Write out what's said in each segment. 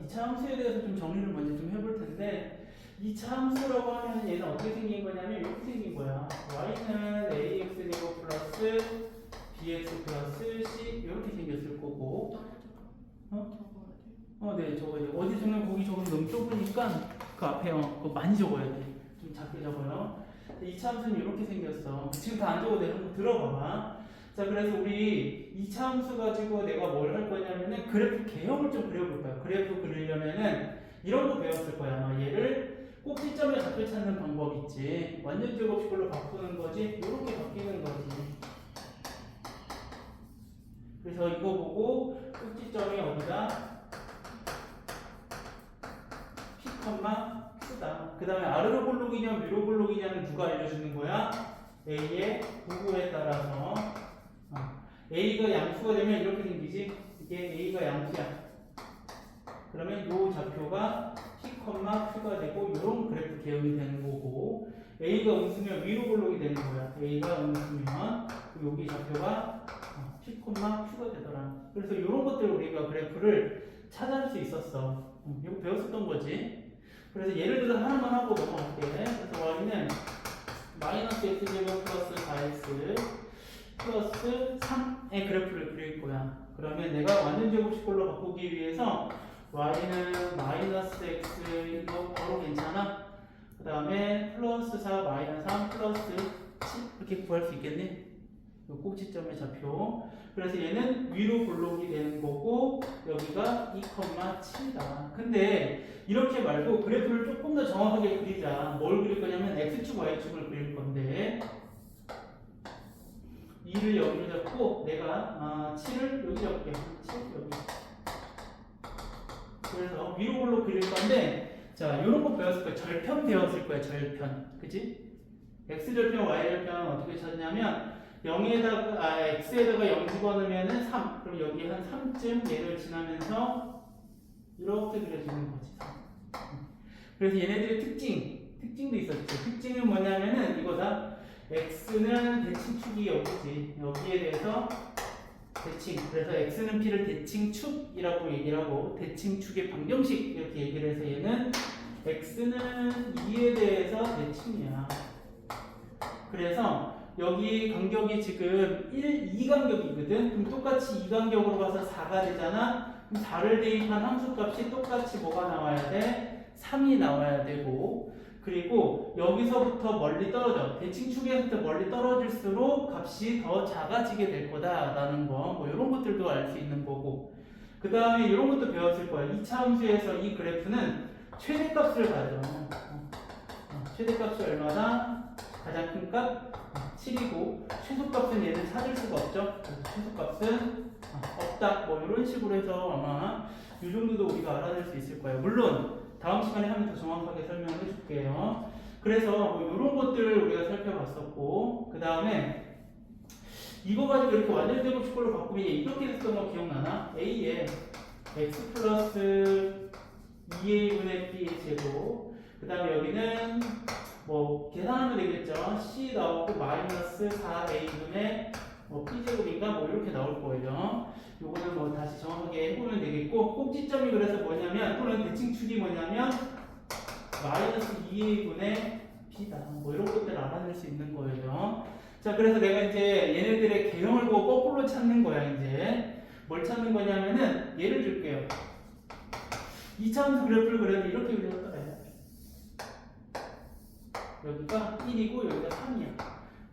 2차 함수에 대해서 좀 정리를 먼저 좀 해볼 텐데 2차 함수라고 하면 얘는 어떻게 생긴 거냐면 이렇게 생긴 거야. y는 ax제곱 플러스 bx 플러스 c 이렇게 생겼을 거고 네, 적어야 돼. 어디 적는 거기 적으면 너무 좁으니까 그 앞에 그거 많이 적어야 돼. 좀 작게 적어요. 2차 함수는 이렇게 생겼어. 지금 다 안 적어도 돼. 한번 들어봐봐. 자, 그래서 우리 2차 함수 가지고 내가 뭘 할 거냐면은 그래프 개형을 좀 그려볼 거야. 그래프 그리려면은 이런 거 배웠을 거야. 아마 얘를 꼭지점에 좌표 찾는 방법 있지. 완전 제곱식으로 바꾸는 거지. 이렇게 바뀌는 거지. 그래서 이거 보고 꼭지점이 어디다? P컴마 그 다음에 아래로 볼록이냐 위로 볼록이냐는 누가 알려주는 거야? A의 부호에 따라서 A가 양수가 되면 이렇게 생기지? 이게 A가 양수야. 그러면 이 좌표가 P가 되고 이런 그래프 개형이 되는 거고 A가 음수면 위로 볼록이 되는 거야. A가 음수면 여기 좌표가 P가 되더라. 그래서 이런 것들을 우리가 그래프를 찾아낼 수 있었어. 이거 배웠었던 거지. 그래서 예를 들어서 하나만 하고 넘어갈게. 그래서 y는 마이너스 x제곱 플러스 4x 플러스 3의 그래프를 그릴 거야. 그러면 내가 완전 제곱식으로 바꾸기 위해서 y는 마이너스 x 이거 바로 괜찮아? 그 다음에 플러스 4 마이너스 3 플러스 7 이렇게 구할 수 있겠니? 이 꼭지점의 좌표. 그래서 얘는 위로 볼록이 되는 거고 여기가 2,7이다. 근데 이렇게 말고 그래프를 조금 더 정확하게 그리자. 뭘 그릴 거냐면 x축, y축을 그릴 건데 2를 여기로 잡고 내가 7을 여기 잡을게. 7 여기. 그래서 위로 볼록 그릴 건데 자, 이런 거 배웠을 거야. 절편 배웠을 거야. 절편. 그치? x절편, y절편 어떻게 찾냐면 0에다가 x에다가 0 집어넣으면은 3. 그럼 여기 한 3쯤 얘를 지나면서 이렇게 그려지는 거지. 그래서 얘네들의 특징도 있었죠. 특징은 뭐냐면은 이거다. x는 대칭축이 여기지. 여기에 대해서 대칭. 그래서 x는 p를 대칭축이라고 얘기를 하고 대칭축의 방정식 이렇게 얘기를 해서 얘는 x는 2에 대해서 대칭이야. 그래서 여기 간격이 지금 2간격이거든. 그럼 똑같이 2간격으로 가서 4가 되잖아. 그럼 4를 대입한 함수값이 똑같이 뭐가 나와야 돼? 3이 나와야 되고 그리고 여기서부터 멀리 떨어져. 대칭축에서부터 멀리 떨어질수록 값이 더 작아지게 될 거다라는 거. 뭐 이런 것들도 알 수 있는 거고 그 다음에 이런 것도 배웠을 거야. 2차 함수에서 이 그래프는 최대값을 가져. 최대값이 얼마나? 가장 큰 값 7이고 최소값은 얘는 찾을 수가 없죠. 최소값은 없다. 뭐 이런 식으로 해서 아마 이 정도도 우리가 알아낼 수 있을 거예요. 물론 다음 시간에 하면 더 정확하게 설명을 해줄게요. 그래서 뭐 이런 것들을 우리가 살펴봤었고 그 다음에 이거 가지고 이렇게 완전 제곱식으로 바꾸면 이렇게 됐던 거 기억나나? A에 x 플러스 2a분의 b 제곱 그 다음에 여기는 뭐 계산하면 되겠죠. c 나오고 마이너스 4a분의 뭐 b제곱인가 뭐 이렇게 나올 거예요. 요거는 뭐 다시 정확하게 해보면 되겠고 꼭지점이 그래서 뭐냐면 또는 대칭축이 뭐냐면 마이너스 2a분의 b다. 뭐 이런 것들을 알아낼 수 있는 거예요. 자, 그래서 내가 이제 얘네들의 개형을 보고 거꾸로 찾는 거야. 이제 뭘 찾는 거냐면은 예를 들게요. 2차 함수 그래프를 그려도 이렇게 그렸다. 여기가 1이고 여기가 3이야.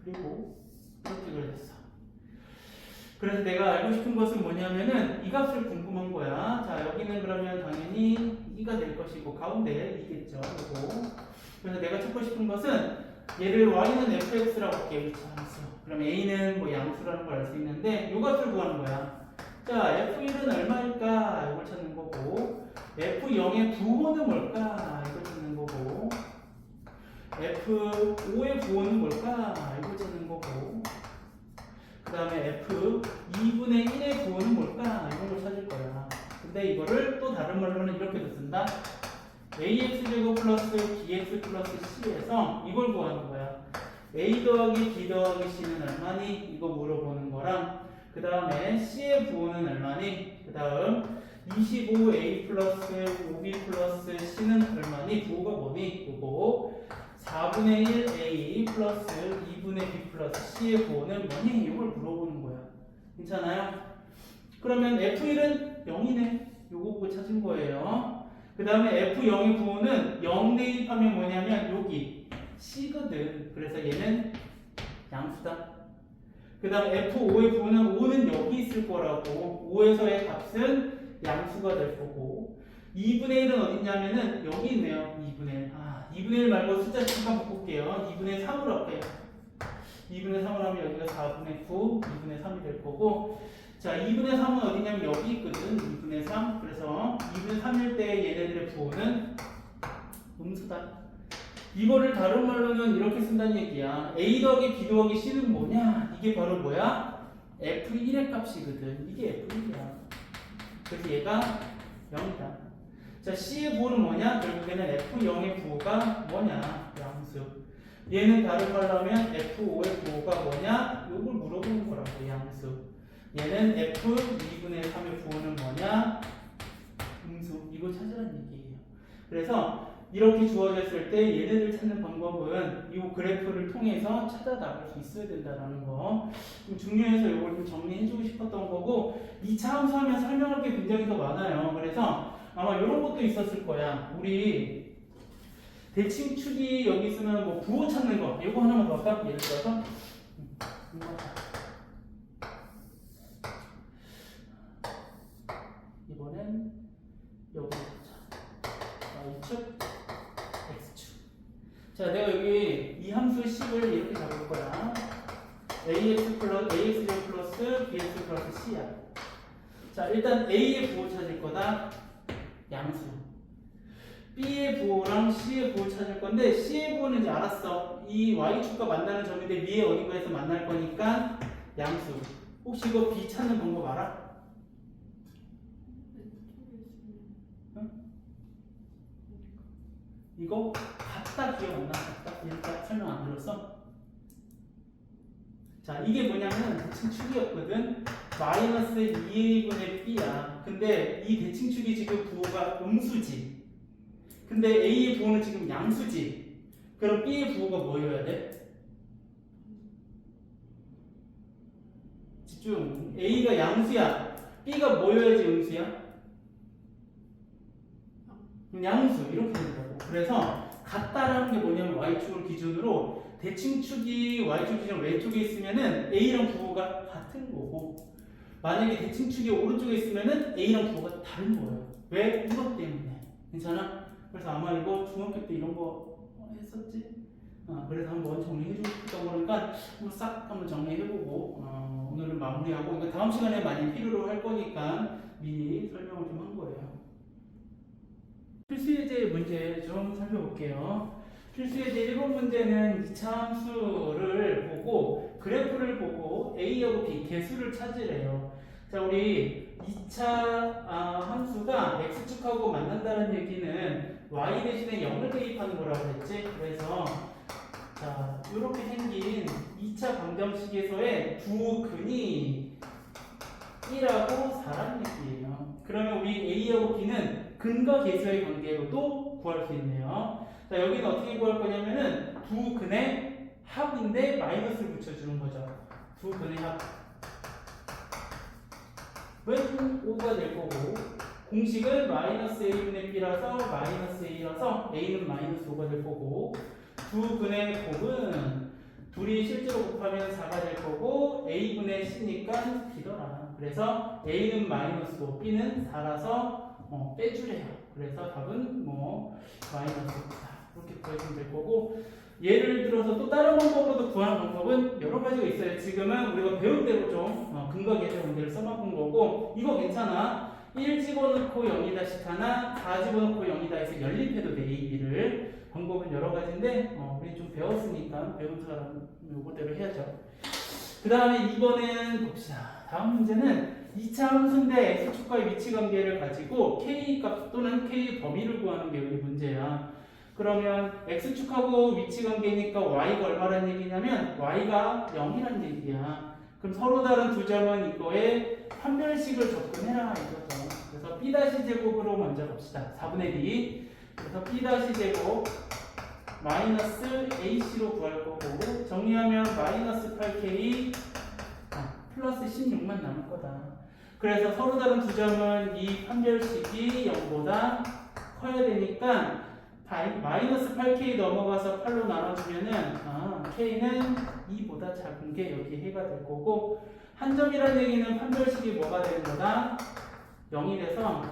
그리고 이렇게 그려졌어. 그래서 내가 알고 싶은 것은 뭐냐면은 이 값을 궁금한 거야. 자, 여기는 그러면 당연히 2가 될 것이고 가운데 2겠죠. 이거. 그래서 내가 찾고 싶은 것은 얘를 y는 fx라고 할게요. 그럼 a는 뭐 양수라는 걸 알 수 있는데 이 값을 구하는 거야. 자, f1은 얼마일까? 이걸 찾는 거고 f0의 부호는 뭘까? 이걸 찾는 거고 F5의 부호는 뭘까? 이걸 찾는 거고 그 다음에 F2분의 1의 부호는 뭘까? 이런 걸 찾을 거야. 근데 이거를 또 다른 말로는 이렇게도 쓴다. AX제곱 플러스 BX 플러스 C에서 이걸 구하는 거야. A 더하기 B 더하기 C는 얼마니? 이거 물어보는 거랑 그 다음에 C의 부호는 얼마니? 그 다음 25a 플러스 5b 플러스 c는 얼마니? 부호가 뭐니? 요거 4분의 1a 플러스 2분의 b 플러스 c의 부호는 뭐니? 이걸 물어보는 거야. 괜찮아요? 그러면 f1은 0이네. 요거 보고 찾은 거예요. 그 다음에 f0의 부호는 0 대입하면 뭐냐면 여기 c거든. 그래서 얘는 양수다. 그 다음 f5의 부호는 5는 여기 있을 거라고. 5에서의 값은 양수가 될 거고 2분의 1은 어딨냐면은 여기 있네요. 2분의 1. 2분의 1 말고 숫자 잠깐 바꿀게요. 2분의 3으로 할게요. 2분의 3으로 하면 여기가 4분의 9, 2분의 3이 될 거고 자 2분의 3은 어디냐면 여기 있거든. 2분의 3. 그래서 2분의 3일 때 얘네들의 부호는 음수다. 이거를 다른 말로는 이렇게 쓴다는 얘기야. A 더하기 B 더하기 C는 뭐냐? 이게 바로 뭐야? F1의 값이거든. 이게 F1이야. 그래서 얘가 0이다. 자, C의 부호는 뭐냐? 결국에는 F0의 부호가 뭐냐? 양수. 얘는 다른 말로 하면 F5의 부호가 뭐냐? 요걸 물어보는 거라고, 양수. 얘는 F2분의 3의 부호는 뭐냐? 음수. 이거 찾으라는 얘기예요. 그래서 이렇게 주어졌을 때 얘네들 찾는 방법은 이 그래프를 통해서 찾아 나갈 수 있어야 된다는 거 좀 중요해서 이걸 좀 정리해주고 싶었던 거고 2차 함수하면 설명할 게 굉장히 더 많아요. 그래서 아마 이런 것도 있었을 거야. 우리 대칭축이 여기 있으면 뭐 부호 찾는 거 이거 하나만 더 할까? 예를 들어서 이번엔 여기 Y축 X축. 자, 내가 여기 이 함수 10을 이렇게 잡을 거야. AX 플러스 BX 플러스 C야. 자, 일단 A의 부호 찾을 거다. 양수. B의 부호랑 C의 부호 찾을 건데 C의 부호는 이제 알았어. 이 Y축과 만나는 점인데 위에 어딘가에서 만날 거니까 양수. 혹시 이거 B 찾는 방법 알아? 이거 같다 기억 안 나? 같다? 일단 설명 안 들었어? 자, 이게 뭐냐면 대칭축이었거든. 마이너스 2a분의 b야. 근데 이 대칭축이 지금 부호가 음수지. 근데 a의 부호는 지금 양수지. 그럼 b의 부호가 뭐여야 돼? 집중. a가 양수야. b가 뭐여야지 음수야? 양수. 이렇게 된다고. 그래서 같다라는 게 뭐냐면 y축을 기준으로 대칭축이 y축 기준 왼쪽에 있으면은 a랑 부호가 같은 거고 만약에 대칭축이 오른쪽에 있으면은 a랑 부호가 다른 거예요. 왜? 이것 때문에. 괜찮아? 그래서 아마 이거 중학교 때 이런 거 했었지? 그래서 한번 정리해주고 싶었던 거니까 한번 싹 한번 정리해보고 오늘은 마무리하고 이거 다음 시간에 많이 필요로 할 거니까 미리 설명을 좀 한 거예요. 필수예제 문제 좀 살펴볼게요. 필수예제 1번 문제는 2차 함수를 보고 그래프를 보고 A하고 B 개수를 찾으래요. 자, 우리 2차 함수가 X축하고 만난다는 얘기는 Y 대신에 0을 대입하는 거라고 했지. 그래서 자, 이렇게 생긴 2차 방정식에서의 두 근이 1하고 4라는 얘기예요. 그러면 우리 A하고 B는 근과 계수의 관계로도 구할 수 있네요. 자, 여기는 어떻게 구할 거냐면은 두 근의 합인데 마이너스를 붙여주는 거죠. 두 근의 합. 은 5가 될 거고 공식은 마이너스 a분의 b라서 마이너스 a라서 a는 마이너스 5가 될 거고 두 근의 곱은 둘이 실제로 곱하면 4가 될 거고 a분의 c니까 b더라. 그래서 a는 마이너스 5, b는 4라서 빼주래요. 그래서 답은 마이너스 5다. 이렇게 구해주면 될 거고 예를 들어서 또 다른 방법으로도 구하는 방법은 여러 가지가 있어요. 지금은 우리가 배운 대로 좀 근과 계수 문제를 써먹은 거고 이거 괜찮아. 1 집어넣고 0이다씩 하나 4 집어넣고 0이다 해서 연립해도 돼. AB를 방법은 여러 가지인데 우리 좀 배웠으니까 배운 사람 요거대로 해야죠. 그 다음에 이번엔 봅시다. 다음 문제는 2차 함수인데 X축과의 위치 관계를 가지고 K값 또는 K 범위를 구하는 게 우리 문제야. 그러면 X축하고 위치 관계니까 Y가 얼마라는 얘기냐면 Y가 0이라는 얘기야. 그럼 서로 다른 두 점은 이거에 판별식을 접근해라 이거죠. 그래서 B-제곱으로 먼저 갑시다. 4분의 B. 그래서 B-제곱 마이너스 AC로 구할 거고, 정리하면 마이너스 8K 플러스 16만 남을 거다. 그래서 서로 다른 두 점은 이 판별식이 0보다 커야 되니까 마이너스 8K 넘어가서 8로 나눠주면은 K는 2보다 작은 게 여기 해가 될 거고, 한 점이라는 얘기는 판별식이 뭐가 되는 거다? 0이 돼서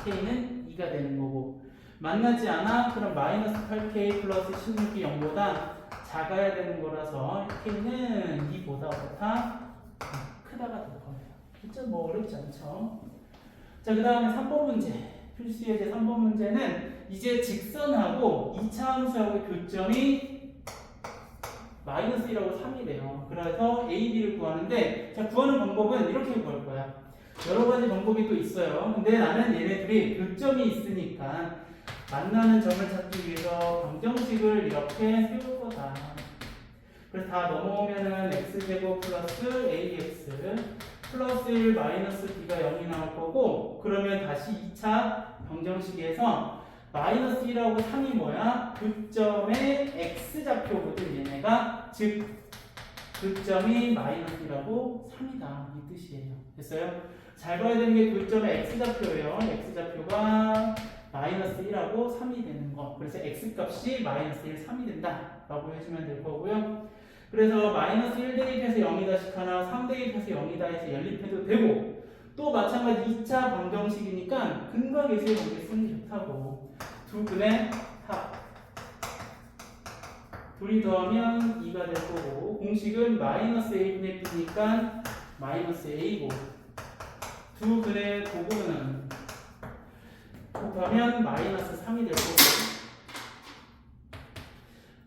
K는 2가 되는 거고, 만나지 않아? 그럼 마이너스 8K 플러스 16이 0보다 작아야 되는 거라서 K는 2보다 어떻다? 크다가 될 거예요. 진짜 뭐 어렵지 않죠? 자, 그 다음에 3번 문제. 필수 예제 3번 문제는 이제 직선하고 2차 함수하고의 교점이 마이너스 1하고 3이래요. 그래서 A, B를 구하는데, 자, 구하는 방법은 이렇게 구할 거야. 여러 가지 방법이 또 있어요. 근데 나는 얘네들이 교점이 있으니까 만나는 점을 찾기 위해서 방정식을 이렇게 세울 거다. 그래서 다 넘어오면은 x제곱 플러스 ax 플러스 1 마이너스 b가 0이 나올 거고, 그러면 다시 2차 방정식에서 마이너스 1하고 3이 뭐야? 교점의 x좌표거든 얘네가. 즉 교점이 마이너스 1하고 3이다 이 뜻이에요. 됐어요? 잘 봐야 되는 게 교점의 x좌표예요. x좌표가 마이너스 1하고 3이 되는 거. 그래서 x값이 마이너스 1, 3이 된다 라고 해주면 될 거고요. 그래서 마이너스 1 대입해서 0이다씩 하나, 3 대입해서 0이다 해서 연립해도 되고, 또 마찬가지 2차 방정식이니까 근과 계수의 관계 쓰는 게 좋다고. 두 근의 합 둘이 더하면 2가 될 거고, 공식은 마이너스 a분의 b니까 마이너스 a고, 두 근의 도분은 곱하면 마이너스 3이 될 거고,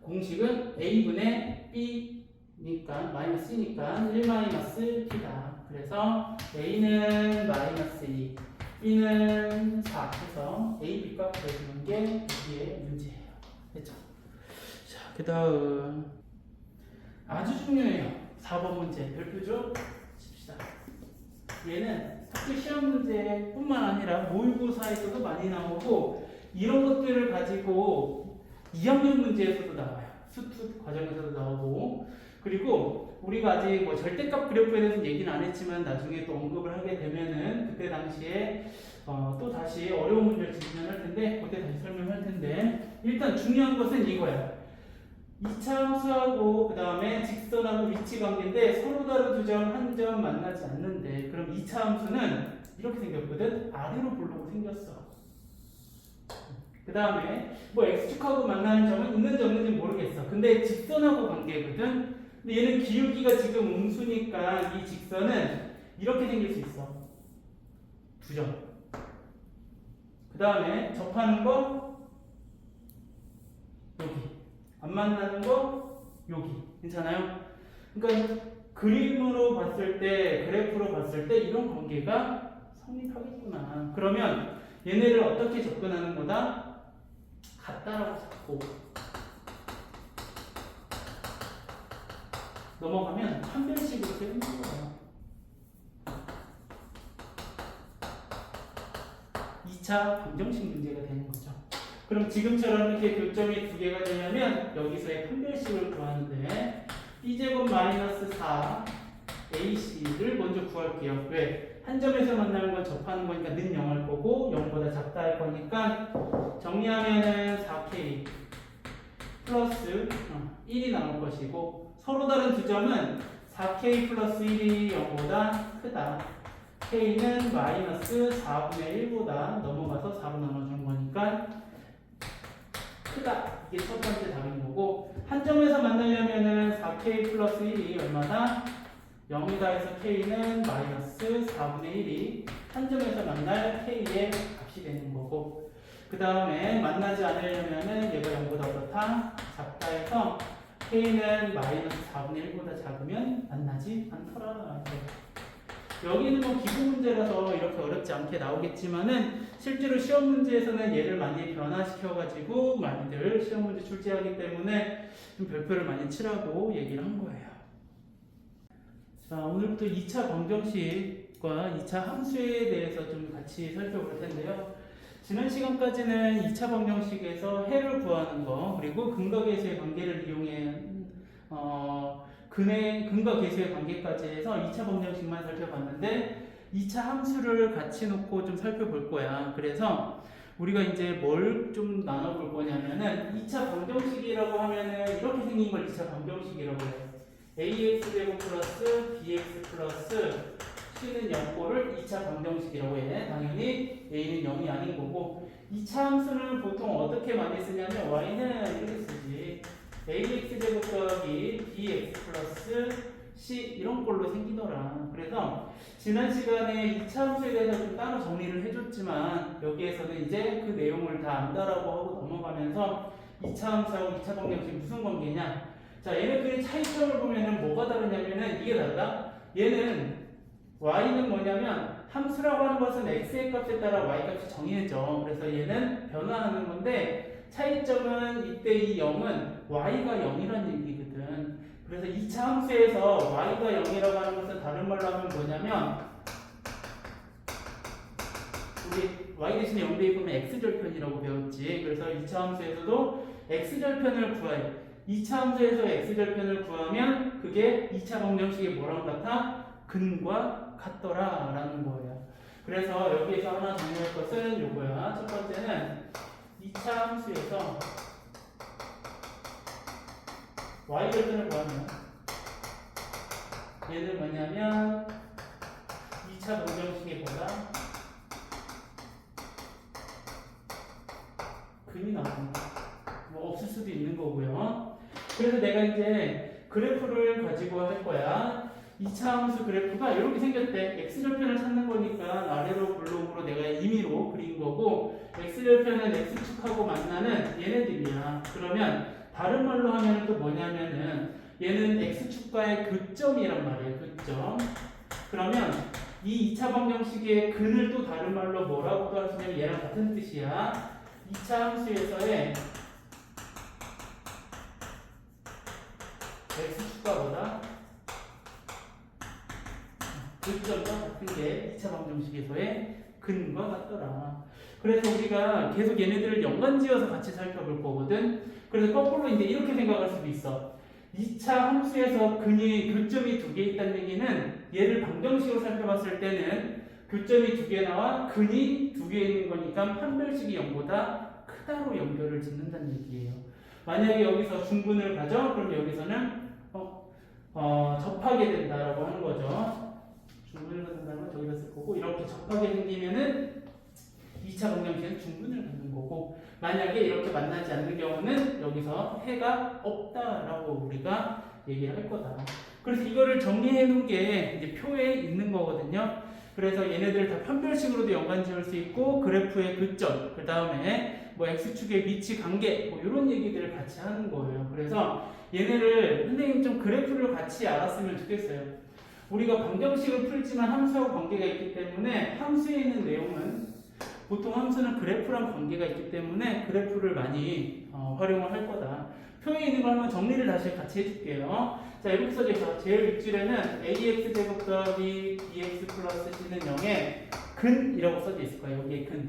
공식은 a분의 b니까 마이너스니까 1 마이너스 b다. 그래서 a는 마이너스 2, b는 4 해서 a, b 값 구해주는 게 여기의 문제예요. 됐죠? 자, 그 다음 아주 중요해요. 4번 문제 별표죠? 칩시다. 얘는 학교 시험 문제뿐만 아니라 모의고사에서도 많이 나오고, 이런 것들을 가지고 2학년 문제에서도 나와요. 수투 과정에서도 나오고, 그리고 우리가 아직 뭐 절대값 그래프에 대해서 얘기는 안 했지만 나중에 또 언급을 하게 되면은 그때 당시에 또 다시 어려운 문제를 질문할 텐데, 그때 다시 설명할 텐데, 일단 중요한 것은 이거야. 2차 함수하고 그 다음에 직선하고 위치 관계인데 서로 다른 두 점, 한 점 만나지 않는데, 그럼 2차 함수는 이렇게 생겼거든. 아래로 볼록으로 생겼어. 그 다음에 뭐 x축하고 만나는 점은 있는지 없는지 모르겠어. 근데 직선하고 관계거든. 근데 얘는 기울기가 지금 음수니까 이 직선은 이렇게 생길 수 있어. 두 점. 그 다음에 접하는 거 여기. 안 만나는 거 여기. 괜찮아요? 그러니까 그림으로 봤을 때, 그래프로 봤을 때 이런 관계가 성립하겠구나. 그러면 얘네를 어떻게 접근하는 거다? 같다라고 잡고 넘어가면 판별식으로 세우는 거예요. 2차 방정식 문제가 되는 거죠. 그럼 지금처럼 이렇게 교점이 두 개가 되려면 여기서의 판별식을 구하는데, b제곱 마이너스 4 ac를 먼저 구할게요. 왜? 한 점에서 만나는 건 접하는 거니까 는 0 할 거고 0보다 작다 할 거니까 정리하면은 4k 플러스 1이 나올 것이고, 서로 다른 두 점은 4k 플러스 1이 0보다 크다. k는 마이너스 4분의 1보다 넘어가서 4로 나눠주는 거니까 크다. 이게 첫 번째 답인 거고, 한 점에서 만나려면은 4k 플러스 1이 얼마다? 0이다 해서 k는 마이너스 4분의 1이 한 점에서 만날 k의 값이 되는 거고, 그 다음에 만나지 않으려면은 얘가 0보다 어떻다? 작다 해서 k는 마이너스 4분의 1보다 작으면 만나지 않더라. 여기는 뭐 기본 문제라서 이렇게 어렵지 않게 나오겠지만은 실제로 시험 문제에서는 얘를 많이 변화시켜가지고 많이들 시험 문제 출제하기 때문에 좀 별표를 많이 치라고 얘기를 한 거예요. 자, 오늘부터 2차 방정식 방정식과 2차 함수에 대해서 좀 같이 살펴볼 텐데요. 지난 시간까지는 2차 방정식에서 해를 구하는 거, 그리고 근과 계수의 관계를 이용해 근과 계수의 관계까지 해서 2차 방정식만 살펴봤는데 2차 함수를 같이 놓고 좀 살펴볼 거야. 그래서 우리가 이제 뭘 좀 나눠볼 거냐면은 2차 방정식이라고 하면은 이렇게 생긴 걸 2차 방정식이라고 해요. ax 제곱 플러스 bx 플러스 c는 0꼴을 2차 방정식이라고 해. 당연히 a는 0이 아닌 거고 2차 함수는 보통 어떻게 많이 쓰냐면 y는 이렇게 쓰지. ax 제곱 더하기 bx 플러스 c 이런 꼴로 생기더라. 그래서 지난 시간에 2차 함수에 대해서 좀 따로 정리를 해줬지만 여기에서는 이제 그 내용을 다 안다라고 하고 넘어가면서 2차 함수하고 2차 방정식이 무슨 관계냐. 자, 얘네들의 차이점을 보면은 뭐가 다르냐면은 이게 다르다. 얘는 y는 뭐냐면 함수라고 하는 것은 x의 값에 따라 y 값이 정해져. 그래서 얘는 변화하는 건데 차이점은 이때 이 0은 y가 0이라는 얘기거든. 그래서 2차 함수에서 y가 0이라고 하는 것은 다른 말로 하면 뭐냐면 우리 y 대신에 0 대입하면 x절편이라고 배웠지. 그래서 2차 함수에서도 x절편을 구해. 2차 함수에서 x절편을 구하면 그게 2차 방정식이 뭐랑 같아? 근과 같더라 라는 거예요. 그래서 여기에서 하나 정리할 것은 요거야. 첫 번째는 2차 함수에서 y절편을 구하면 얘는 뭐냐면 2차 방정식에 보다 근이 나옵니다. 뭐 없을 수도 있는 거고요. 그래서 내가 이제 그래프를 가지고 할 거야. 2차 함수 그래프가 이렇게 생겼대. x절편을 찾는 거니까 아래로 블록으로 내가 임의로 그린 거고 x절편은 x축하고 만나는 얘네들이야. 그러면 다른 말로 하면 또 뭐냐면은 얘는 x축과의 교점이란 말이에요. 교점. 그러면 이 2차 방정식의 근을 또 다른 말로 뭐라고도 할 수 있냐면 얘랑 같은 뜻이야. 2차 함수에서의 x축과보다 교점과 같은 게 2차 방정식에서의 근과 같더라. 그래서 우리가 계속 얘네들을 연관지어서 같이 살펴볼 거거든. 그래서 거꾸로 이제 이렇게 생각할 수도 있어. 2차 함수에서 근이 교점이 두 개 있다는 얘기는 얘를 방정식으로 살펴봤을 때는 교점이 두 개 나와 근이 두 개 있는 거니까 판별식이 0보다 크다로 연결을 짓는다는 얘기예요. 만약에 여기서 중근을 가져, 그럼 여기서는 접하게 된다라고 하는 거죠. 중근을 갖는다면 저기다 쓸 거고 이렇게 접하게 생기면은 2차 방정식은 중근을 갖는 거고 만약에 이렇게 만나지 않는 경우는 여기서 해가 없다라고 우리가 얘기를 할 거다. 그래서 이거를 정리해 놓은 게 이제 표에 있는 거거든요. 그래서 얘네들 다 편별식으로도 연관 지을 수 있고 그래프의 교점, 그 다음에 뭐 x축의 위치 관계 뭐 이런 얘기들을 같이 하는 거예요. 그래서 얘네를 선생님 좀 그래프를 같이 알았으면 좋겠어요. 우리가 방정식을 풀지만 함수하고 관계가 있기 때문에 함수에 있는 내용은 보통 함수는 그래프랑 관계가 있기 때문에 그래프를 많이 활용을 할 거다. 표에 있는 걸 한번 정리를 다시 같이 해줄게요. 자, 이렇게 써져 있어. 제일 윗줄에는 ax 제곱 더하기 bx 플러스 c는 0에 근이라고 써져 있을 거예요. 여기에 근.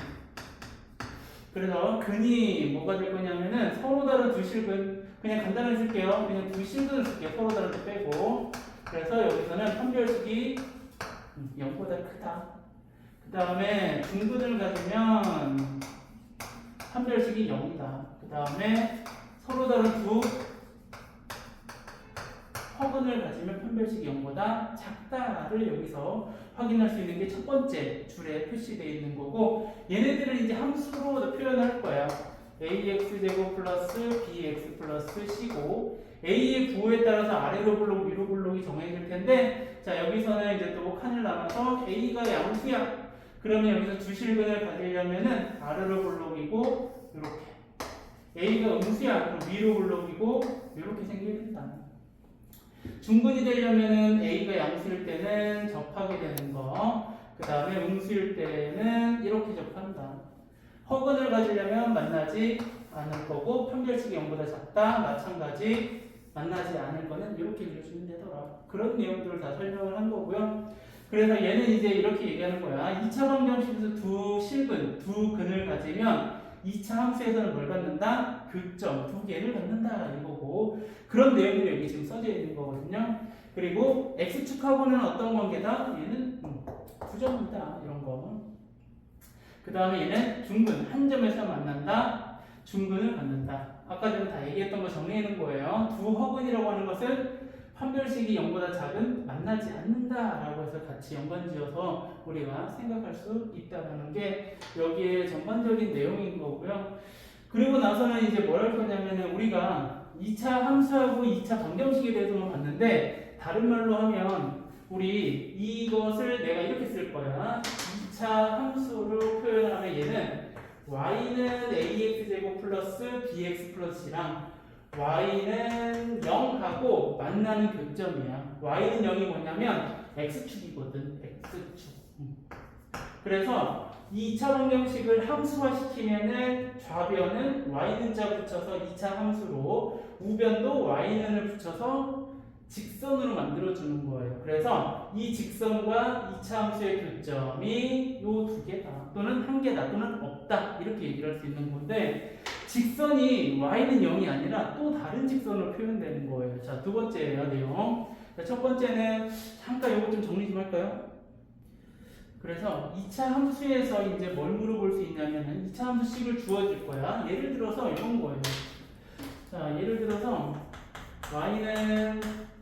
그래서 근이 뭐가 될 거냐면은 서로 다른 두 실근, 그냥 간단하게 쓸게요. 그냥 두 실근을 쓸게요. 서로 다른 거 빼고. 그래서 여기서는 판별식이 0보다 크다. 그 다음에 중근을 가지면 판별식이 0이다. 그 다음에 서로 다른 두 허근을 가지면 판별식이 0보다 작다를 여기서 확인할 수 있는 게 첫 번째 줄에 표시되어 있는 거고 얘네들은 이제 함수로 표현할 거야. ax 제곱 플러스 bx 플러스 c고 a의 부호에 따라서 아래로 블록 위로 블록이 정해질 텐데 자 여기서는 이제 또 칸을 나눠서 a가 양수야. 그러면 여기서 주실근을 가지려면은 아래로 블록이고 이렇게 a가 음수야. 그럼 위로 블록이고 이렇게 생기게 된다. 중근이 되려면은 a가 양수일 때는 접하게 되는 거. 그 다음에 음수일 때는 이렇게 접한다. 허근을 가지려면 만나지 않을 거고 판별식이 0보다 작다. 마찬가지 만나지 않을 거는 이렇게 그려주면 되더라. 그런 내용들을 다 설명을 한 거고요. 그래서 얘는 이제 이렇게 얘기하는 거야. 2차 방정식에서 두 실근, 두 근을 가지면 2차 함수에서는 뭘 갖는다? 교점 두 개를 갖는다 이거고 그런 내용들이 여기 지금 써져 있는 거거든요. 그리고 x축하고는 어떤 관계다? 얘는 부정이다 이런 거. 그 다음에 얘는 중근 한 점에서 만난다. 중근을 갖는다. 아까 전에 다 얘기했던 거 정리해 놓은 거예요. 두 허근이라고 하는 것은 판별식이 0보다 작은 만나지 않는다라고 해서 같이 연관지어서 우리가 생각할 수 있다는 게 여기에 전반적인 내용인 거고요. 그리고 나서는 이제 뭘 할 거냐면은 우리가 2차 함수하고 2차 방정식에 대해서만 봤는데 다른 말로 하면 우리 이것을 내가 이렇게 쓸 거야. 2차 함수로 표현하면 얘는 y는 ax제곱 플러스 bx 플러스 c랑 y는 0하고 만나는 교점이야. y는 0이 뭐냐면 x축이거든. x축. 그래서 2차 방정식을 함수화시키면은 좌변은 y는자 붙여서 2차 함수로 우변도 y는을 붙여서 직선으로 만들어주는 거예요. 그래서 이 직선과 2차 함수의 교점이 요 두 개다 또는 한 개다 또는 없다 이렇게 얘기를 할 수 있는 건데 직선이 y는 0이 아니라 또 다른 직선으로 표현되는 거예요. 자, 두 번째예요, 내용. 자, 첫 번째는 잠깐 이거 좀 정리 좀 할까요? 그래서 2차 함수에서 이제 뭘 물어볼 수 있냐면은 2차 함수식을 주어질 거야. 예를 들어서 이런 거예요. 자, 예를 들어서 y는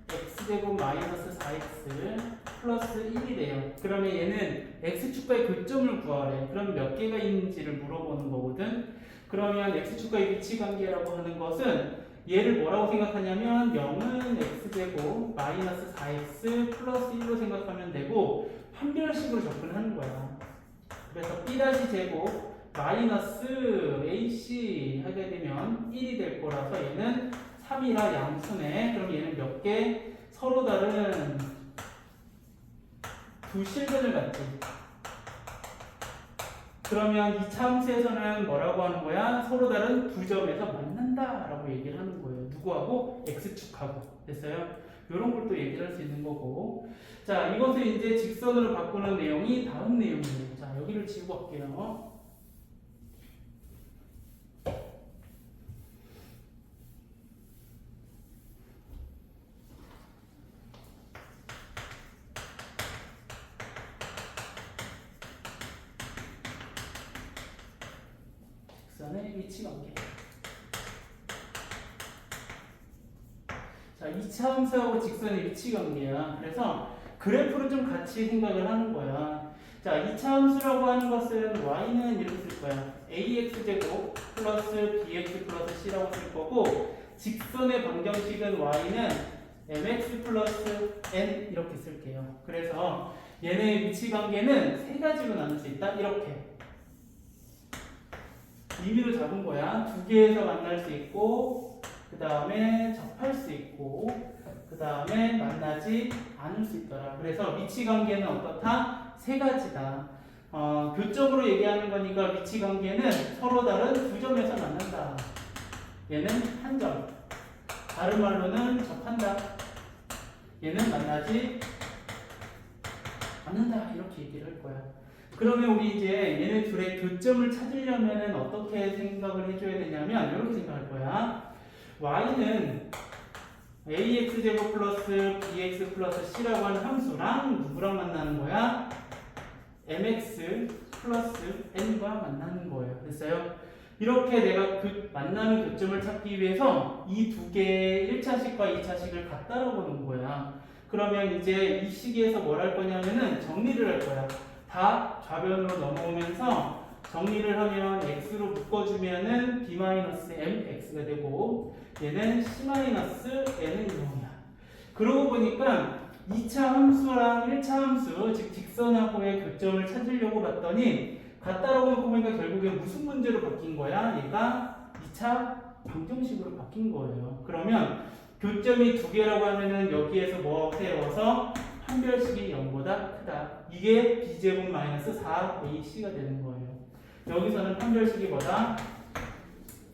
x제곱 마이너스 4x 플러스 1이래요. 그러면 얘는 x축과의 교점을 구하래. 그럼 몇 개가 있는지를 물어보는 거거든. 그러면 x축과의 위치관계라고 하는 것은 얘를 뭐라고 생각하냐면 0은 x제곱 마이너스 4x 플러스 1로 생각하면 되고 판별식으로 접근하는 거야. 그래서 b-제곱 마이너스 ac 하게 되면 1이 될 거라서 얘는 3이라 양수네. 그럼 얘는 몇 개? 서로 다른 두 실근을 갖지. 그러면 2차 함수에서는 뭐라고 하는 거야? 서로 다른 두 점에서 만난다 라고 얘기를 하는 거예요. 누구하고? x축하고. 됐어요? 이런 걸 또 얘기를 할 수 있는 거고. 자, 이것을 이제 직선으로 바꾸는 내용이 다음 내용이에요. 자, 여기를 지우고 갈게요. 직선의 위치관계. 자, 2차 함수하고 직선의 위치관계야. 그래서 그래프를 좀 같이 생각을 하는 거야. 자, 2차 함수라고 하는 것은 y는 이렇게 쓸 거야. ax제곱 플러스 bx 플러스 c라고 쓸 거고 직선의 방정식은 y는 mx 플러스 n 이렇게 쓸게요. 그래서 얘네의 위치관계는 세 가지로 나눌 수 있다. 이렇게. 임의로 잡은 거야. 두 개에서 만날 수 있고 그 다음에 접할 수 있고 그 다음에 만나지 않을 수 있더라. 그래서 위치관계는 어떻다? 세 가지다. 교점으로 얘기하는 거니까 위치관계는 서로 다른 두 점에서 만난다. 얘는 한 점. 다른 말로는 접한다. 얘는 만나지 않는다. 이렇게 얘기를 할 거야. 그러면 우리 이제 얘네 둘의 교점을 찾으려면 어떻게 생각을 해줘야 되냐면 이렇게 생각할 거야. y는 ax제곱 플러스 bx 플러스 c라고 하는 함수랑 누구랑 만나는 거야? mx 플러스 n과 만나는 거예요. 됐어요? 이렇게 내가 만나는 교점을 찾기 위해서 이 두 개의 1차식과 2차식을 갖다라 보는 거야. 그러면 이제 이 시기에서 뭘 할 거냐면은 정리를 할 거야. 다 좌변으로 넘어오면서 정리를 하면 x로 묶어주면은 b-mx가 되고 얘는 c-n은 0이야. 그러고 보니까 2차 함수랑 1차 함수 즉 직선하고의 교점을 찾으려고 봤더니 갖다라고 놓고 보니까 결국에 무슨 문제로 바뀐 거야? 얘가 2차 방정식으로 바뀐 거예요. 그러면 교점이 두 개라고 하면은 여기에서 뭐 세워서 판별식이 0보다 크다. 이게 b제곱 마이너스 4ac가 되는 거예요. 여기서는 판별식이 뭐다?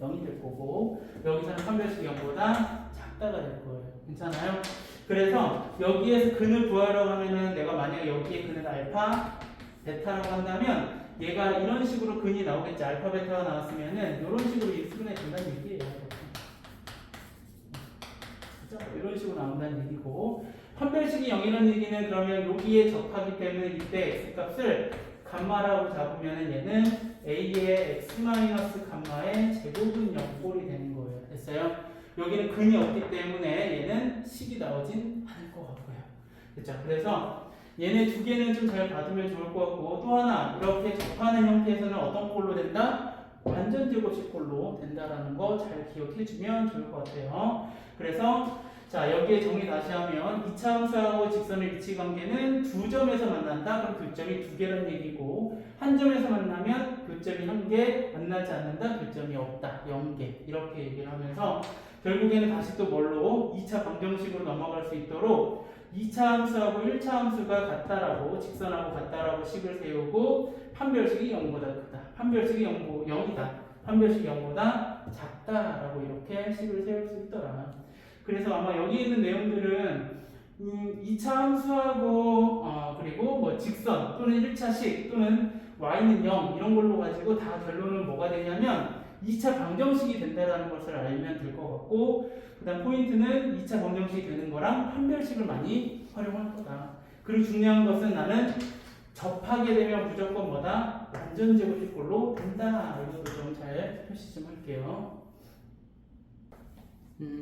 0이 될 거고 여기서는 판별식이 0보다 작다가 될 거예요. 괜찮아요? 그래서 여기에서 근을 구하려고 하면은 내가 만약에 여기에 근을 알파, 베타라고 한다면 얘가 이런 식으로 근이 나오겠지. 알파, 베타가 나왔으면은 이런 식으로 일수분해 된다는 얘기예요. 그죠? 이런 식으로 나온다는 얘기고, 판별식이 0이라는 얘기는 그러면 여기에 적하기 때문에 이때 x값을 감마라고 잡으면 얘는 a의 x 감마의 제곱은 0꼴이 되는 거예요. 됐어요? 여기는 근이 없기 때문에 얘는 식이 나오진 않을 것 같고요. 그렇죠? 그래서 얘네 두 개는 좀 잘 받으면 좋을 것 같고, 또 하나 이렇게 접하는 형태에서는 어떤 꼴로 된다? 완전 제곱식 꼴로 된다라는 거 잘 기억해주면 좋을 것 같아요. 그래서 자, 여기에 정의 다시 하면 2차 함수하고 직선의 위치 관계는 두 점에서 만난다. 그럼 교점이 두 개란 얘기고, 한 점에서 만나면 교점이 한 개, 만나지 않는다. 교점이 없다. 0개. 이렇게 얘기를 하면서 결국에는 다시 또 뭘로 2차 방정식으로 넘어갈 수 있도록 2차 함수하고 1차 함수가 같다라고, 직선하고 같다라고 식을 세우고, 판별식이 0보다 크다. 판별식이 0이다. 판별식이 0보다 작다라고 이렇게 식을 세울 수 있더라. 그래서 아마 여기 있는 내용들은 2차 함수하고 그리고 뭐 직선 또는 1차식 또는 y는 0 이런 걸로 가지고 다 결론은 뭐가 되냐면 2차 방정식이 된다는 것을 알면 될 것 같고, 그 다음 포인트는 2차 방정식이 되는 거랑 판별식을 많이 활용할 거다. 그리고 중요한 것은 나는 접하게 되면 무조건 뭐다? 완전 제곱식꼴로 된다. 이것도 좀 잘 표시 좀 할게요.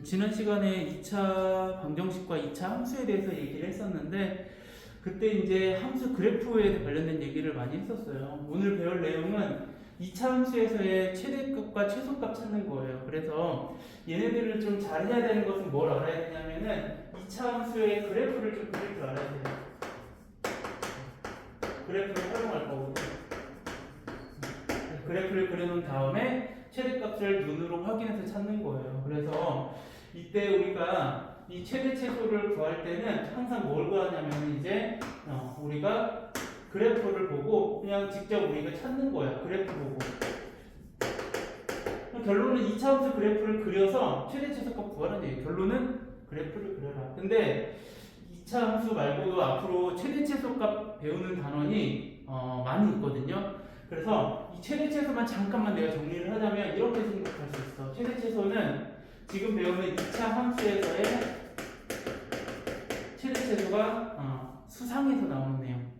지난 시간에 2차 방정식과 2차 함수에 대해서 얘기를 했었는데, 그때 이제 함수 그래프에 관련된 얘기를 많이 했었어요. 오늘 배울 내용은 2차 함수에서의 최대값과 최소값 찾는 거예요. 그래서 얘네들을 좀 잘 해야 되는 것은 뭘 알아야 되냐면은 2차 함수의 그래프를 좀 그릴 줄 알아야 돼요. 그래프를 활용할 거거든요. 그래프를 그려놓은 다음에 최대값을 눈으로 확인해서 찾는 거예요. 그래서 이때 우리가 이 최대 최소를 구할 때는 항상 뭘 구하냐면 이제 우리가 그래프를 보고 그냥 직접 우리가 찾는 거야. 그래프 보고. 결론은 2차 함수 그래프를 그려서 최대 최소값 구하라는 얘기예요. 결론은 그래프를 그려라. 근데 2차 함수 말고도 앞으로 최대 최소값 배우는 단원이 많이 있거든요. 그래서 이 최대 최소만 잠깐만 내가 정리를 하자면 이렇게 생각할 수 있어. 최대 최소는 지금 배우는 2차 함수에서의 최대 최소가 수상에서 나오는 내용.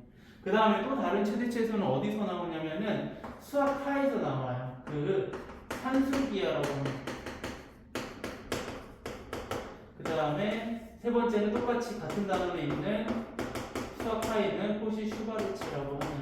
그 다음에 또 다른 최대 최소는 어디서 나오냐면은 수학하에서 나와요. 그 산술기하라고 합니다. 그 다음에 세 번째는 똑같이 같은 단원에 있는 수학하에 있는 코시 슈바르츠라고 하는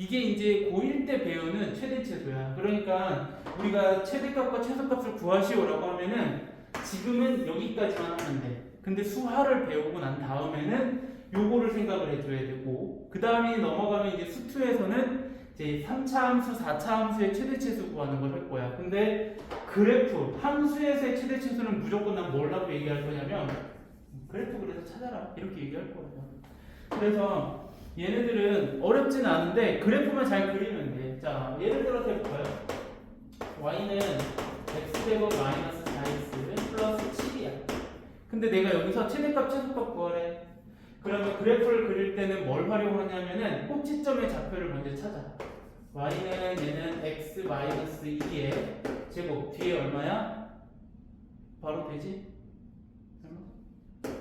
이게 이제 고1 때 배우는 최대 최소야. 그러니까 우리가 최대값과 최소값을 구하시오라고 하면은 지금은 여기까지만 하면 돼. 근데 수하를 배우고 난 다음에는 요거를 생각을 해줘야 되고, 그 다음에 넘어가면 이제 수투에서는 이제 3차 함수, 4차 함수의 최대 최소 구하는 걸 할 거야. 근데 그래프, 함수에서의 최대 최소는 무조건 난 뭐라고 얘기할 거냐면 그래프 그래서 찾아라. 이렇게 얘기할 거예요. 그래서 얘네들은 어렵진 않은데 그래프만 잘 그리면 돼. 자, 예를 들어서 해볼까요? y는 x제곱 마이너스 4x 플러스 7이야. 근데 내가 여기서 최대값 최소값 구하래. 그러면 그래프를 그릴 때는 뭘 활용하냐면은 꼭지점의 좌표를 먼저 찾아. y는 얘는 x 마이너스 2의 제곱 뒤에 얼마야? 바로 되지?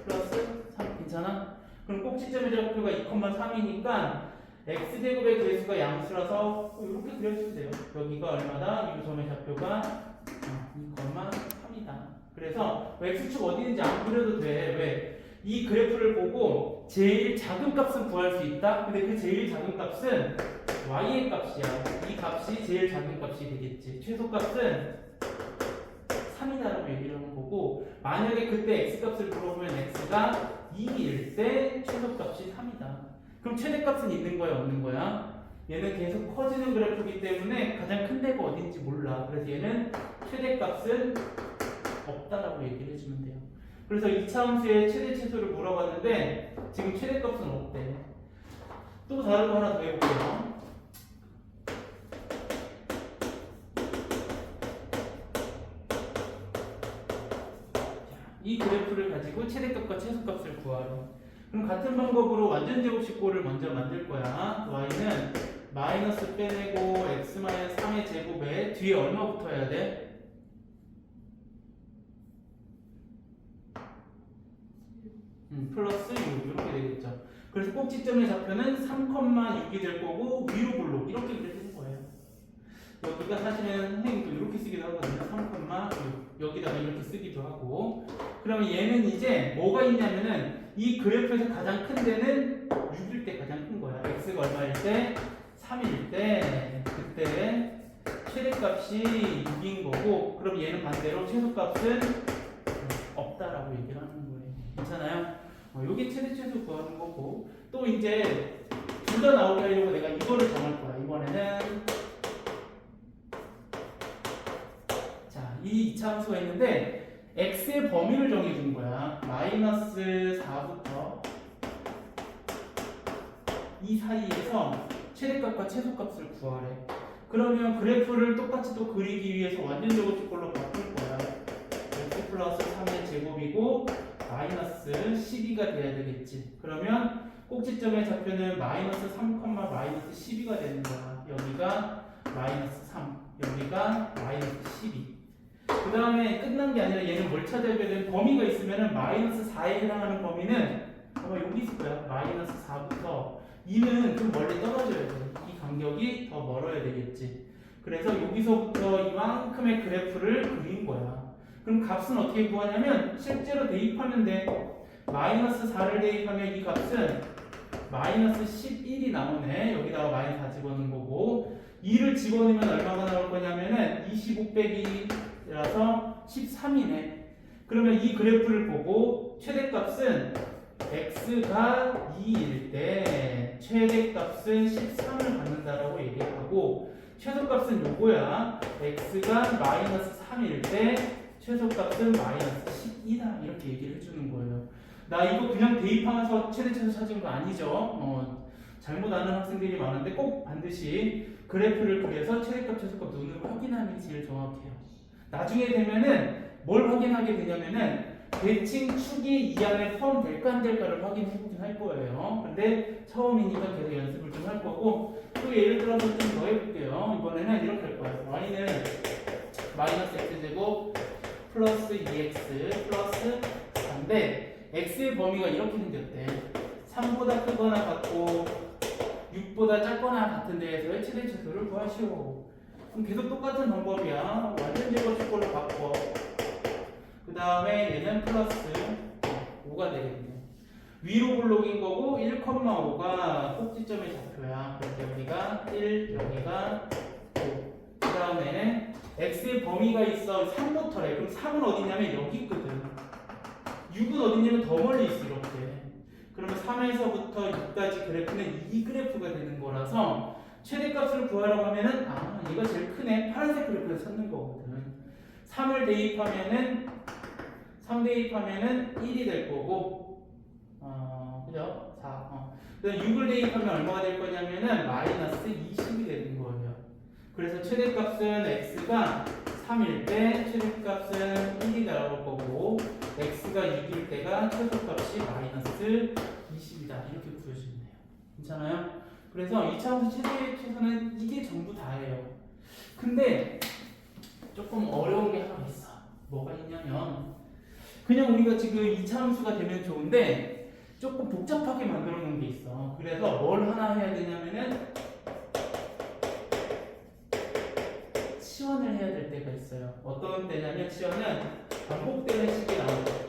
플러스 3 괜찮아? 그럼 꼭지점의 좌표가 2,3이니까 x제곱의 개수가 양수라서 이렇게 그려주면 돼요. 여기가 얼마다? 이 점의 좌표가 2,3이다. 그래서 x축 어디 있는지 안 그려도 돼. 왜? 이 그래프를 보고 제일 작은 값은 구할 수 있다. 근데 그 제일 작은 값은 y의 값이야. 이 값이 제일 작은 값이 되겠지. 최소값은 3이다라고 얘기를 하는 거고, 만약에 그때 x값을 물어보면 x가 2일 때 최소값이 3이다. 그럼 최대값은 있는 거야, 없는 거야? 얘는 계속 커지는 그래프이기 때문에 가장 큰 데가 어딘지 몰라. 그래서 얘는 최대값은 없다라고 얘기를 해주면 돼요. 그래서 2차 함수의 최대 최소를 물어봤는데 지금 최대값은 없대. 또 다른 거 하나 더 해볼게요. 이 그래프를 가지고 최대값과 최소값을 구하래. 그럼 같은 방법으로 완전 제곱식꼴을 먼저 만들 거야. y는 마이너스 빼내고 x 마이너스 3의 제곱에 뒤에 얼마 붙어야 돼? 플러스 6 이렇게 되겠죠. 그래서 꼭지점의 좌표는 3,6이 될 거고 위로 블록 이렇게 되는 거예요. 여기가 사실은 선생님도 이렇게 쓰기도 하거든요. 3,6 여기다가 이렇게 쓰기도 하고. 그러면 얘는 이제 뭐가 있냐면은 이 그래프에서 가장 큰 데는 6일 때 가장 큰 거야. x가 얼마일 때? 3일 때 그때 최대값이 6인 거고, 그럼 얘는 반대로 최소값은 없다라고 얘기를 하는 거예요. 괜찮아요? 여기 최대 최소 구하는 거고, 또 이제 둘 다 나오게 하려고 내가 이거를 정할 거야. 이번에는 자, 이 2차 함수가 있는데 x의 범위를 정해준 거야. 마이너스 4부터 이 사이에서 최대값과 최소값을 구하래. 그러면 그래프를 똑같이 또 그리기 위해서 완전 제곱식꼴로 바꿀 거야. x 플러스 3의 제곱이고 마이너스 12가 돼야 되겠지. 그러면 꼭지점의 좌표는 마이너스 3, 마이너스 12가 되는 거야. 여기가 마이너스 3, 여기가 마이너스 12. 그 다음에 끝난 게 아니라 얘는 뭘 찾아야 되는 범위가 있으면은 마이너스 4에 해당하는 범위는 아마 여기 있을 거야. 마이너스 4부터 2는 좀 멀리 떨어져야 돼. 이 간격이 더 멀어야 되겠지. 그래서 여기서부터 이만큼의 그래프를 그린 거야. 그럼 값은 어떻게 구하냐면 실제로 대입하면 돼. 마이너스 4를 대입하면 이 값은 마이너스 11이 나오네. 여기다가 마이너스 4 집어넣은 거고, 2를 집어넣으면 얼마가 나올 거냐면은 25 빼기라서 13이네. 그러면 이 그래프를 보고 최대값은 x가 2일 때 최대값은 13을 받는다라고 얘기하고, 최소값은 요거야. x가 마이너스 3일 때 최소값은 마이너스 12다 이렇게 얘기를 해주는 거예요. 나 이거 그냥 대입하면서 최대 최소 찾은 거 아니죠. 잘못 아는 학생들이 많은데 꼭 반드시 그래프를 그려서 최대값 최소값 눈으로 확인하는 게 제일 정확해요. 나중에 되면은 뭘 확인하게 되냐면은 대칭 축이 이 안에 포함될까 안 될까를 확인해보긴 할 거예요. 근데 처음이니까 계속 연습을 좀 할 거고, 또 예를 들어서 좀 더 해볼게요. 이번에는 이렇게 할 거예요. y는 마이너스 x제곱 플러스 2x 플러스 4인데 x의 범위가 이렇게 생겼대. 3보다 크거나 같고 6보다 작거나 같은 데에서의 최대 최소를 구하시오. 그럼 계속 똑같은 방법이야. 완전 제곱식꼴로 바꿔. 그 다음에 얘는 플러스 5가 되겠네. 위로 블록인 거고 1,5가 꼭지점의 좌표야. 그래서 여기가 1, 여기가 5. 그 다음에 x의 범위가 있어. 3부터래. 그럼 3은 어디냐면 여기 있거든. 6은 어디냐면 더 멀리 있어. 이렇게. 그러면 3에서부터 6까지 그래프는 이 그래프가 되는 거라서 최대값을 구하라고 하면은 얘가 제일 크네. 파란색 그래프에서 찾는 거거든. 3을 대입하면은 3 대입하면은 1이 될 거고, 그죠? 4. 그다음 6을 대입하면 얼마가 될 거냐면은 마이너스 20이 되는 거예요. 그래서 최대값은 x가 3일 때 최대값은 1이 나올 거고, x가 6일 때가 최소값이 마이너스 20이다. 이렇게 구해주면 돼요. 괜찮아요? 그래서 2차 함수 최소는 이게 전부 다예요. 근데 조금 어려운 게 하나 있어. 뭐가 있냐면 그냥 우리가 지금 2차 함수가 되면 좋은데 조금 복잡하게 만들어 놓은 게 있어. 그래서 뭘 하나 해야 되냐면은 치환을 해야 될 때가 있어요. 어떤 때냐면 치환은 반복되는 식이 나오죠.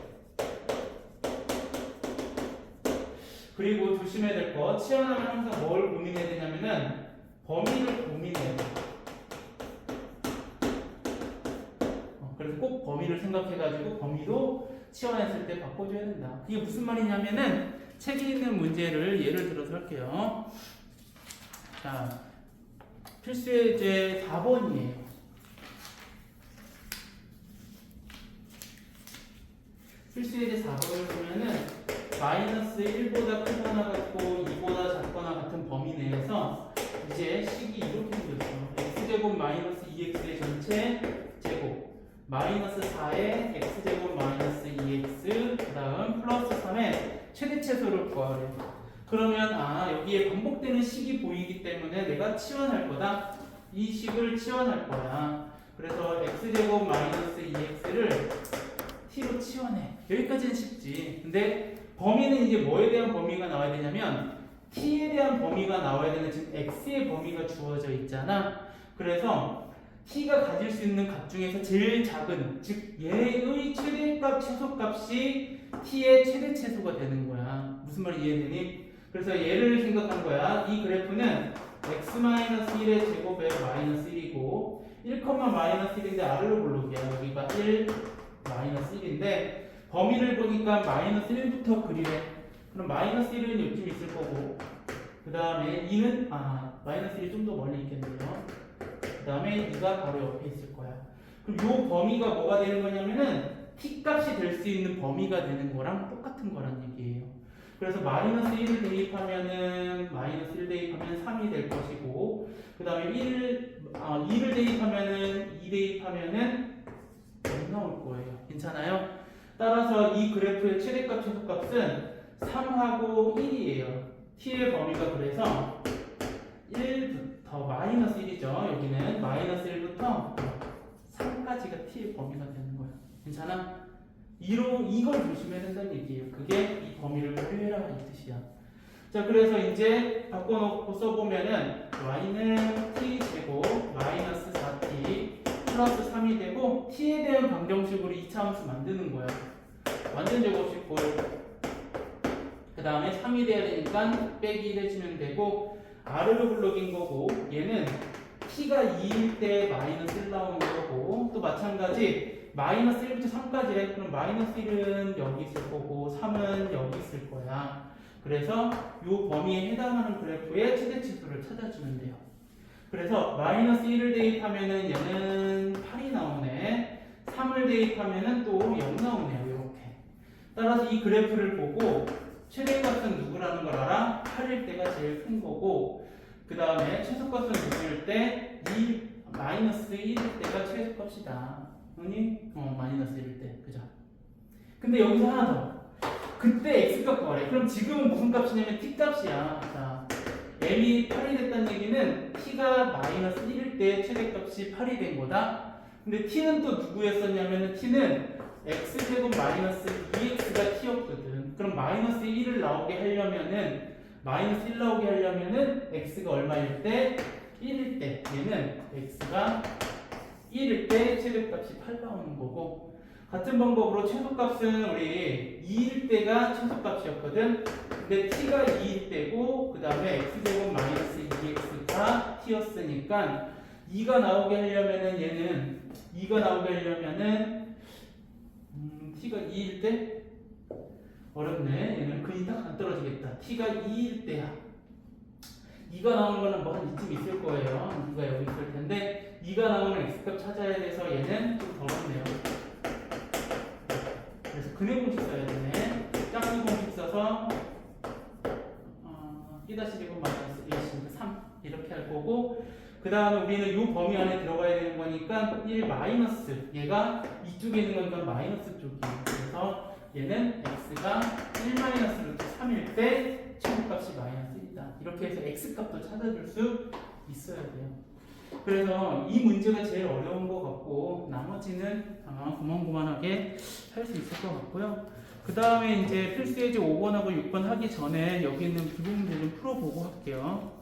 그리고 조심해야 될 거, 치환하면 항상 뭘 고민해야 되냐면은 범위를 고민해야 돼. 그래서 꼭 범위를 생각해가지고 범위도 치환했을 때 바꿔줘야 된다. 이게 무슨 말이냐면은 책에 있는 문제를 예를 들어서 할게요. 자, 필수예제 4번이에요. 필수예제 4번을 보면은 마이너스 1보다 크거나 같고 2보다 작거나 같은 범위 내에서 이제 식이 이렇게 생겼어. x제곱 마이너스 2x의 전체 제곱 마이너스 4에 x제곱 마이너스 2x 그 다음 플러스 3에 최대체수를 구하래. 그러면 여기에 반복되는 식이 보이기 때문에 내가 치환할 거다. 이 식을 치환할 거야. 그래서 x제곱 마이너스 2x를 t로 치환해. 여기까지는 쉽지. 근데 범위는 이제 뭐에 대한 범위가 나와야 되냐면 t에 대한 범위가 나와야 되는 지금 x의 범위가 주어져 있잖아. 그래서 t가 가질 수 있는 값 중에서 제일 작은, 즉 얘의 최대값, 최소값이 t의 최대체수가 되는 거야. 무슨 말이 이해되니? 그래서 얘를 생각한 거야. 이 그래프는 x-1의 제곱에 마이너스 1이고 1,-1인데 아래로 블록이야. 여기가 1, 마이너스 1인데 범위를 보니까 마이너스 1부터 그리래. 그럼 마이너스 1은 요쯤 있을 거고 그 다음에 2는 마이너스 1이 좀 더 멀리 있겠네요. 그 다음에 2가 바로 옆에 있을 거야. 그럼 요 범위가 뭐가 되는 거냐면은 t 값이 될 수 있는 범위가 되는 거랑 똑같은 거란 얘기예요. 그래서 마이너스 1을 대입하면은 마이너스 1 대입하면 3이 될 것이고 그 다음에 2를 대입하면은 2 대입하면은 0 나올 거예요. 괜찮아요? 따라서 이 그래프의 최대값 최소값은 3하고 1이에요. t의 범위가 그래서 1부터 마이너스 1이죠. 여기는 마이너스 1부터 3까지가 t의 범위가 되는 거예요. 괜찮아? 이걸 조심해야 된다는 얘기예요. 그게 이 범위를 표현하라 이 뜻이야. 자, 그래서 이제 바꿔놓고 써보면은 y는 t제곱 마이너스 4t 플러스 3이 되고 t에 대한 방정식으로 2차 함수 만드는 거야. 완전 제곱식 볼. 그 다음에 3이 돼야 되니까 빼기 1 해주면 되고 아래로 블록인 거고 얘는 t가 2일 때 마이너스 1 나오는 거고 또 마찬가지 마이너스 1부터 3까지 해. 그럼 마이너스 1은 여기 있을 거고 3은 여기 있을 거야. 그래서 이 범위에 해당하는 그래프의 최대치수를 찾아주면 돼요. 그래서 마이너스 1을 대입하면은 얘는 8이 나오네. 3을 대입하면은 또 0 나오네요. 이렇게. 따라서 이 그래프를 보고 최대값은 누구라는 걸 알아? 8일 때가 제일 큰 거고 그 다음에 최소값은 누구일 때? 마이너스 1일 때가 최소값이다. 아니? 마이너스 1일 때. 그죠? 근데 여기서 하나 더. 그때 x값 구하래. 그럼 지금은 무슨 값이냐면 t값이야. 자, m이 8이 됐다는 얘기는 t가 마이너스 1일 때 최대값이 8이 된 거다. 근데 t는 또 누구였었냐면은 t는 x제곱 마이너스 2x가 t였거든. 그럼 마이너스 1을 나오게 하려면은 마이너스 1 나오게 하려면은 x가 얼마일 때? 1일 때. 얘는 x가 1일 때 최대값이 8 나오는 거고 같은 방법으로 최소값은 우리 2일 때가 최소값이었거든. 근데 t가 2일 때고 그 다음에 x제곱 마이너스 2x가 t였으니까 2가 나오게 하려면은 얘는 2가 나오게 하려면은 t가 2일 때 어렵네. 얘는 근이 딱 안 떨어지겠다. t가 2일 때야. 2가 나오는 거는 뭐 한 이쯤 있을 거예요. 2가 여기 있을 텐데 2가 나오는 x값 찾아야 돼서 얘는 좀 더럽네요. 그래서 근의 공식 써야 되네. 짝수 공식 써서 P-제곱 마이너스 1 3 이렇게 할 거고 그 다음에 우리는 이 범위 안에 들어가야 되는 거니까 1 마이너스 얘가 이쪽에 있는 거니까 마이너스 쪽이에요. 그래서 얘는 x가 1 마이너스 루트 3일 때 최소값이 마이너스 1이다. 이렇게 해서 x값도 찾아줄 수 있어야 돼요. 그래서 이 문제가 제일 어려운 것 같고 나머지는 고만고만하게 할 수 있을 것 같고요. 그 다음에 이제 필수 예제 5번하고 6번 하기 전에 여기 있는 부분들 좀 풀어보고 할게요.